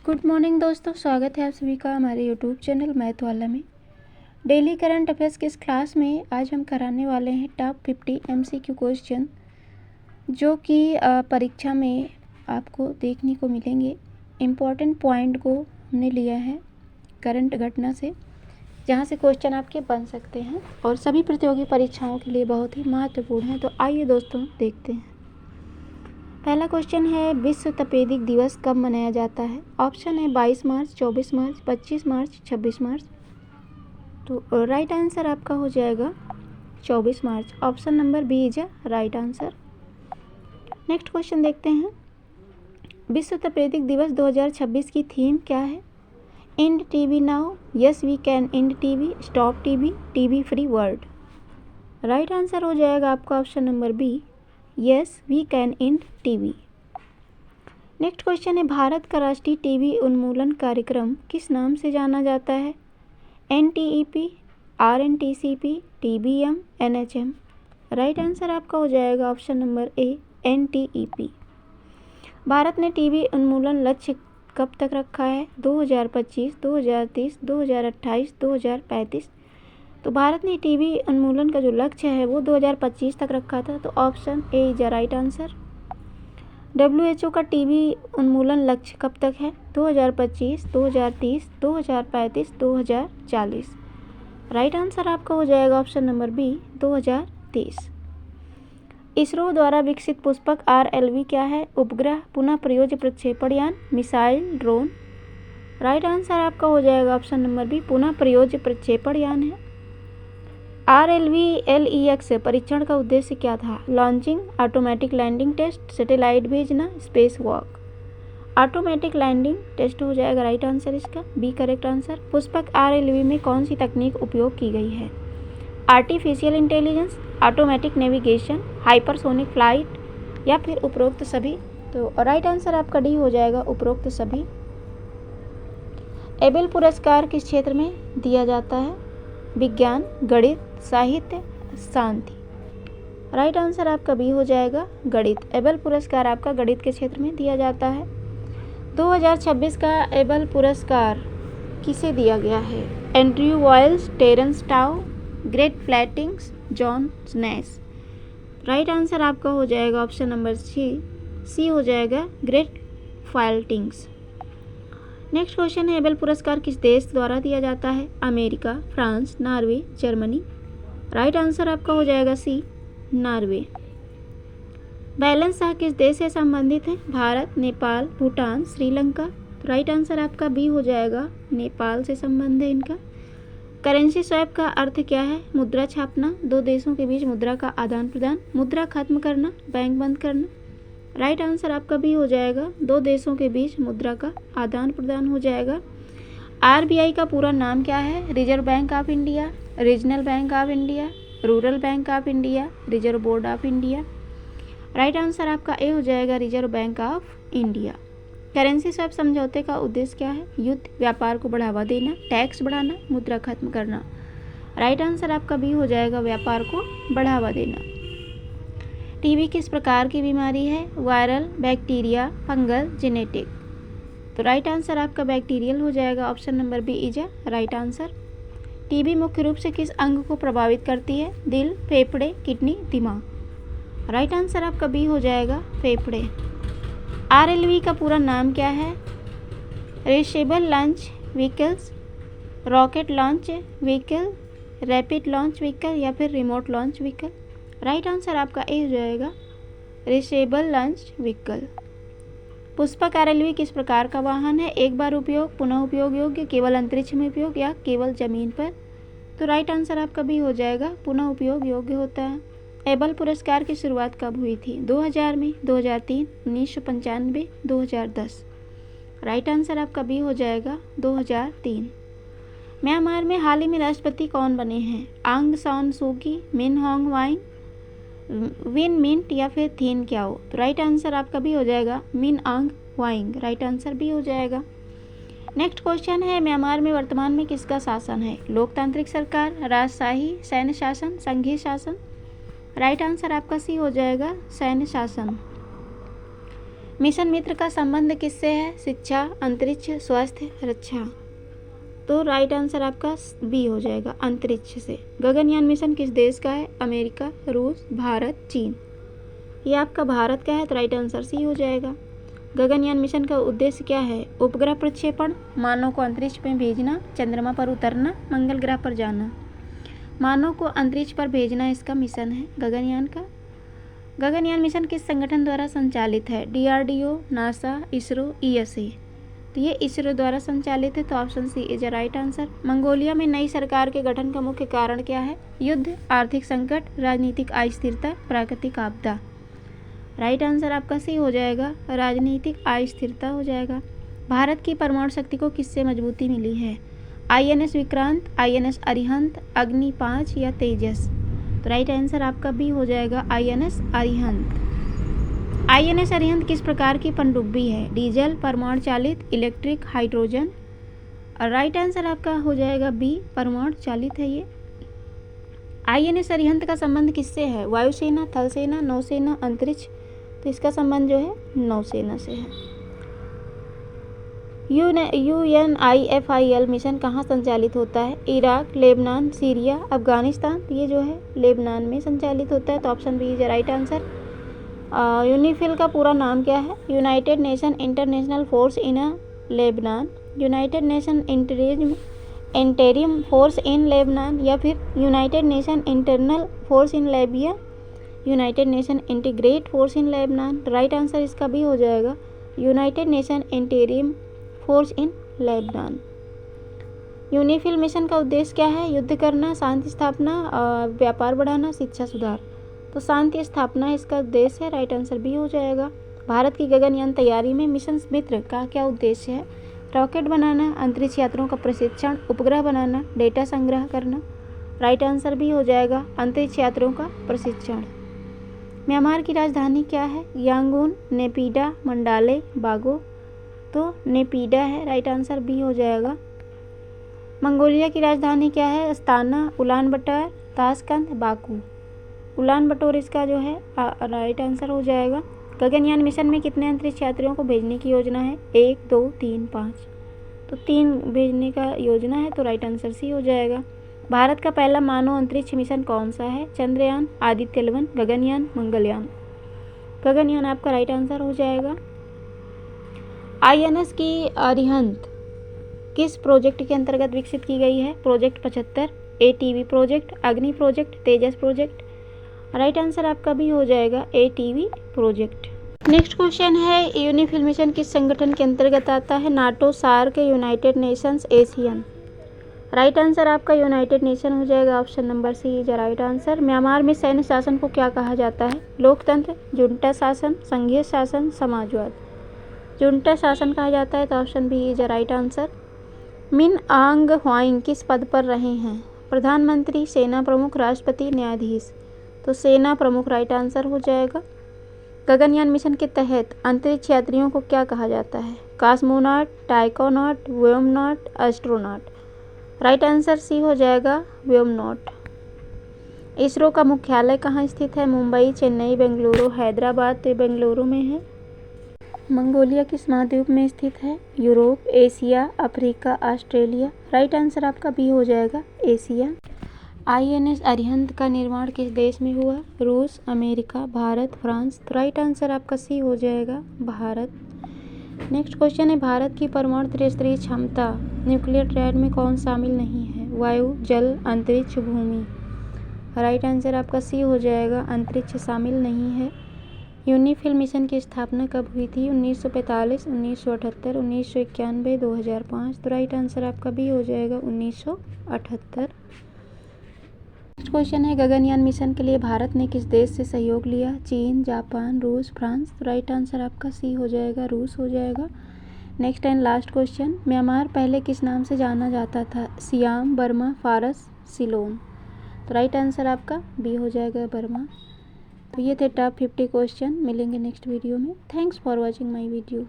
Good morning दोस्तों, स्वागत है आप सभी का हमारे यूट्यूब चैनल मैथ वाला में। डेली करंट अफेयर्स की इस क्लास में आज हम कराने वाले हैं टॉप 50 MCQ क्वेश्चन जो कि परीक्षा में आपको देखने को मिलेंगे। इम्पॉर्टेंट पॉइंट को हमने लिया है करंट घटना से, जहां से क्वेश्चन आपके बन सकते हैं और सभी प्रतियोगी परीक्षाओं के लिए बहुत ही महत्वपूर्ण है। तो आइए दोस्तों देखते हैं। पहला क्वेश्चन है, विश्व तपेदिक दिवस कब मनाया जाता है? ऑप्शन है 22 मार्च, 24 मार्च, 25 मार्च, 26 मार्च। तो राइट आंसर आपका हो जाएगा 24 March. Option number B is a right answer. Next question देखते हैं। विश्व तपेदिक दिवस 2026 की थीम क्या है? End TB now, yes we can end TB, stop TB, TB free world. Right answer हो जाएगा आपका option number B, yes we can end TB. Next question है, भारत का राष्ट्रीय टीबी उन्मूलन कार्यक्रम किस नाम से जाना जाता है? NTEP, RNTCP, TBM, NHM। Right answer आपका हो जाएगा option number A, NTEP। Bharat ने टीबी उन्मूलन लक्ष्य कब तक रखा है? 2025, 2030, 2028, 2035। तो भारत ने टीबी उन्मूलन का जो लक्ष्य है वो 2025 तक रखा था। तो option A is the right answer. WHO का टीबी उन्मूलन लक्ष्य कब तक है? 2025, 2030, 2035, 2040। राइट आंसर आपका हो जाएगा ऑप्शन नंबर बी, 2030। इसरो द्वारा विकसित पुष्पक RLV क्या है? उपग्रह, पुनः प्रयोज्य प्रक्षेपण यान, मिसाइल, ड्रोन। राइट आंसर आपका हो जाएगा ऑप्शन नंबर बी, पुनः प्रयोज्य प्रक्षेपण यान है। RLV LEX परीक्षण का उद्देश्य क्या था? Launching, automatic landing test, satellite भेजना, space walk. Automatic landing test हो जाएगा राइट आंसर इसका, B correct answer. Pushpak RLV में कौन सी तकनीक उपयोग की गई है? Artificial intelligence, automatic navigation, hypersonic flight या फिर उपरोक्त सभी। तो राइट आंसर आपका डी हो जाएगा, उपरोक्त सभी। एबेल पुरस्कार किस क्षेत्र में दिया जाता है? विज्ञान, गणित, साहित्य, शांति। राइट आंसर आपका बी हो जाएगा, गणित। एबेल पुरस्कार आपका गणित के क्षेत्र में दिया जाता है। 2026 का एबेल पुरस्कार किसे दिया गया है? Andrew Wiles, Terence Tao, Gerd Faltings, John Nash. Right answer आपका हो जाएगा ऑप्शन नंबर सी हो जाएगा, ग्रेट फाइल्टिंग्स। नेक्स्ट क्वेश्चन है, एबेल पुरस्कार किस देश द्वारा दिया जाता है? America, France, Norway, Germany. Right answer आपका हो जाएगा सी, नॉर्वे। बैलेंस शाह किस देश से संबंधित है? भारत, नेपाल, भूटान, श्रीलंका। राइट आंसर आपका बी हो जाएगा, नेपाल से संबंध है इनका। करेंसी स्वैप का अर्थ क्या है? मुद्रा छापना, दो देशों के बीच मुद्रा का आदान प्रदान, मुद्रा खत्म करना, बैंक बंद करना। राइट आंसर आपका भी हो जाएगा, दो देशों के बीच मुद्रा का आदान प्रदान हो जाएगा। RBI का पूरा नाम क्या है? Reserve bank of India, regional bank of India, rural bank of India, reserve board of India. Right answer आपका ए हो जाएगा, reserve bank of India. Currency swap समझौते का उद्देश्य क्या है? युद्ध, व्यापार को बढ़ावा देना, टैक्स बढ़ाना, मुद्रा खत्म करना। राइट आंसर आपका बी हो जाएगा, व्यापार को बढ़ावा देना। टीबी किस प्रकार की बीमारी है? Viral, bacteria, fungal, genetic. तो राइट आंसर आपका बैक्टीरियल हो जाएगा, option number B is a right answer. TB मुख्य रूप से किस अंग को प्रभावित करती है? दिल, फेफड़े, किडनी, दिमाग। राइट आंसर आपका बी हो जाएगा, फेफड़े। RLV का पूरा नाम क्या है? Reachable launch vehicles, rocket launch vehicle, rapid launch vehicle या फिर remote launch vehicle. Right answer आपका ए हो जाएगा, reachable launch vehicle. Pushpak RLV किस प्रकार का वाहन है? एक बार उपयोग, पुनः उपयोग योग्य, केवल अंतरिक्ष में उपयोग या केवल जमीन पर। तो राइट आंसर आपका भी हो जाएगा, पुनः उपयोग योग्य होता है। एबेल पुरस्कार की शुरुआत कब हुई थी? 2000 में, 2003, 1995, 2010। राइट आंसर आपका बी हो जाएगा, 2003। म्यांमार में हाल ही में राष्ट्रपति कौन बने हैं? आंग सान सू की, मिन ऑंग ह्लाइंग, विन मिंट या फिर थिन क्याओ। तो राइट आंसर आपका भी हो जाएगा, मिन ऑंग ह्लाइंग। राइट आंसर भी हो जाएगा। नेक्स्ट क्वेश्चन है, म्यांमार में वर्तमान में किसका शासन है? लोकतांत्रिक सरकार, राजशाही, सैन्य शासन, संघीय शासन। राइट आंसर आपका सी हो जाएगा, सैन्य शासन। मिशन मित्र का संबंध किससे है? शिक्षा, अंतरिक्ष, स्वास्थ्य, रक्षा। तो राइट आंसर आपका बी हो जाएगा, अंतरिक्ष से। गगनयान मिशन किस देश का है? अमेरिका, रूस, भारत, चीन। ये आपका भारत का है तो राइट आंसर सी हो जाएगा। गगनयान मिशन का उद्देश्य क्या है? उपग्रह प्रक्षेपण, मानव को अंतरिक्ष में भेजना, चंद्रमा पर उतरना, मंगल ग्रह पर जाना। मानव को अंतरिक्ष पर भेजना इसका मिशन है गगनयान का। गगनयान मिशन किस संगठन द्वारा संचालित है? DRDO, NASA, ISRO, ESA। तो ये इसरो द्वारा संचालित है तो option C is a right answer. Mongolia में नई सरकार के गठन का मुख्य कारण क्या है? युद्ध, आर्थिक संकट, राजनीतिक अस्थिरता, प्राकृतिक आपदा। राइट आंसर आपका सी हो जाएगा, राजनीतिक अस्थिरता हो जाएगा। भारत की परमाणु शक्ति को किससे मजबूती मिली है? INS विक्रांत, INS अरिहंत, अग्नि 5 या तेजस। तो राइट आंसर आपका बी हो जाएगा, INS अरिहंत। INS अरिहंत किस प्रकार की पनडुब्बी है? डीजल, परमाणु चालित, इलेक्ट्रिक, हाइड्रोजन। और राइट आंसर आपका हो जाएगा बी, परमाणु चालित है ये। INS अरिहंत का संबंध किससे है? वायुसेना, थल सेना, नौसेना, अंतरिक्ष। तो इसका संबंध जो है नौसेना से है। UNIFIL मिशन कहाँ संचालित होता है? Iraq, Lebanon, Syria, Afghanistan. ये जो है लेबनान में संचालित होता है तो option B is right answer. UNIFIL का पूरा नाम क्या है? United Nation International Force in Lebanon, United Nation Interim Force in Lebanon, या फिर United Nation Internal Force in Libya, United Nation Integrate Force in Lebanon. Right answer इसका भी हो जाएगा, United Nation Interim Force in Lebanon. UNIFIL mission का उद्देश्य क्या है? युद्ध करना, शांति स्थापना, व्यापार बढ़ाना, शिक्षा सुधार। तो शांति स्थापना इसका उद्देश्य है, राइट आंसर बी हो जाएगा। भारत की गगनयान तैयारी में मिशन मित्र का क्या उद्देश्य है? रॉकेट बनाना, अंतरिक्ष यात्रियों का प्रशिक्षण, उपग्रह बनाना, डेटा संग्रह करना। राइट आंसर भी हो जाएगा, अंतरिक्ष यात्रियों का प्रशिक्षण। म्यांमार की राजधानी क्या है? यांगून, नेपिडा, मंडाले, बागो। तो नेपिडा है, राइट आंसर बी हो जाएगा। मंगोलिया की राजधानी क्या है? Astana, Ulan butter, Tashkent, Baku. Ulan बटोर इसका जो है राइट आंसर हो जाएगा। गगनयान मिशन में कितने अंतरिक्ष यात्रियों को भेजने की योजना है? 1, 2, 3, 5। तो 3 भेजने का योजना है तो राइट आंसर सी हो जाएगा। भारत का पहला मानव अंतरिक्ष मिशन कौन सा है? चंद्रयान, आदित्य L1, गगनयान, मंगलयान। गगनयान आपका राइट आंसर हो जाएगा। INS की अरिहंत किस प्रोजेक्ट के अंतर्गत विकसित की गई है? Project 75, ATV project, Agni project, Tejas project. Right answer आपका भी हो जाएगा, ATV प्रोजेक्ट। नेक्स्ट क्वेश्चन है, यूनिफिल मिशन किस संगठन के अंतर्गत आता है? NATO, SAARC, United Nations, ASEAN. Right answer आपका यूनाइटेड नेशन हो जाएगा, option number C is right answer. Myanmar में सैन्य शासन को क्या कहा जाता है? लोकतंत्र, जुंटा शासन, संघीय शासन, समाजवाद। जुंटा शासन कहा जाता है तो option B is right answer. Min Aung ह्वाइंग किस पद पर रहे हैं? प्रधानमंत्री, सेना प्रमुख, राष्ट्रपति, न्यायाधीश। तो सेना प्रमुख राइट आंसर हो जाएगा। गगनयान मिशन के तहत अंतरिक्ष यात्रियों को क्या कहा जाता है? Cosmonaut, taikonaut, vyomanaut, astronaut. Right answer C हो जाएगा, व्योमनॉट। इसरो का मुख्यालय कहाँ स्थित है? मुंबई, चेन्नई, बेंगलुरु, हैदराबाद। तो बेंगलुरु में है। मंगोलिया किस महाद्वीप में स्थित है? Europe, Asia, Africa, Australia. Right answer आपका बी हो जाएगा, एशिया। INS अरिहंत का निर्माण किस देश में हुआ? रूस, अमेरिका, भारत, फ्रांस। तो राइट आंसर आपका सी हो जाएगा, भारत। नेक्स्ट क्वेश्चन है, भारत की परमाणु त्रिस्तरीय क्षमता न्यूक्लियर ट्रायड में कौन शामिल नहीं है? वायु, जल, अंतरिक्ष, भूमि। राइट आंसर आपका सी हो जाएगा, अंतरिक्ष शामिल नहीं है। यूनिफिल मिशन की स्थापना कब हुई थी? 1945, 1978, 1991, 2005। तो राइट आंसर आपका भी हो जाएगा 1978। नेक्स्ट क्वेश्चन है, गगनयान मिशन के लिए भारत ने किस देश से सहयोग लिया? चीन, जापान, रूस, फ्रांस। तो राइट आंसर आपका सी हो जाएगा, रूस हो जाएगा। Next and last question, Myanmar पहले किस नाम से जाना जाता था? सियाम, बर्मा, फारस, सिलोन। तो राइट आंसर आपका बी हो जाएगा, बर्मा। तो ये थे टॉप 50 क्वेश्चन। मिलेंगे नेक्स्ट वीडियो में। Thanks for watching my video.